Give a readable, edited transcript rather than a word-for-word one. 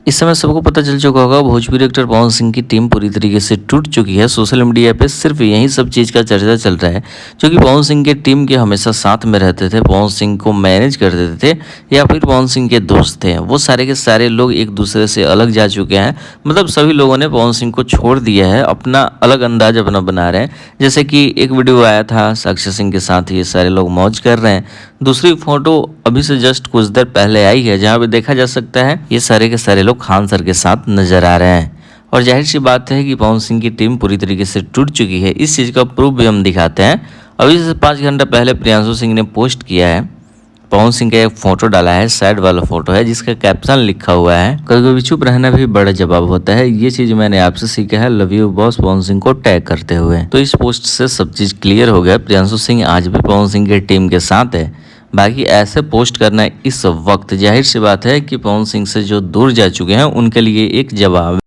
इस समय सबको पता चल चुका होगा भोजपुरी एक्टर पवन सिंह की टीम पूरी तरीके से टूट चुकी है। सोशल मीडिया पे सिर्फ यही सब चीज़ का चर्चा चल रहा है, जो कि पवन सिंह के टीम के हमेशा साथ में रहते थे, पवन सिंह को मैनेज कर देते थे या फिर पवन सिंह के दोस्त थे, वो सारे के सारे लोग एक दूसरे से अलग जा चुके हैं। मतलब सभी लोगों ने पवन सिंह को छोड़ दिया है, अपना अलग अंदाज अपना बना रहे हैं। जैसे कि एक वीडियो आया था साक्षी सिंह के साथ, ये सारे लोग मौज कर रहे हैं। दूसरी फोटो अभी से जस्ट कुछ देर पहले आई है, जहाँ पे देखा जा सकता है ये सारे के सारे लोग खान सर के साथ नजर आ रहे हैं। और जाहिर सी बात है कि पवन सिंह की टीम पूरी तरीके से टूट चुकी है। इस चीज़ का प्रूफ भी हम दिखाते हैं। अभी से 5 घंटा पहले प्रियांशु सिंह ने पोस्ट किया है, पवन सिंह का एक फोटो डाला है, सैड वाला फोटो है, जिसका कैप्शन लिखा हुआ है, कभी कभी चुप रहना भी बड़ा जवाब होता है। ये चीज मैंने आपसे सीखा है, love you boss, Pawan Singh को टैग करते हुए। तो इस पोस्ट से सब चीज क्लियर हो गया, प्रियांशु सिंह आज भी पवन सिंह की टीम के साथ है। बाकी ऐसे पोस्ट करना इस वक्त जाहिर सी बात है कि पवन सिंह से जो दूर जा चुके हैं उनके लिए एक जवाब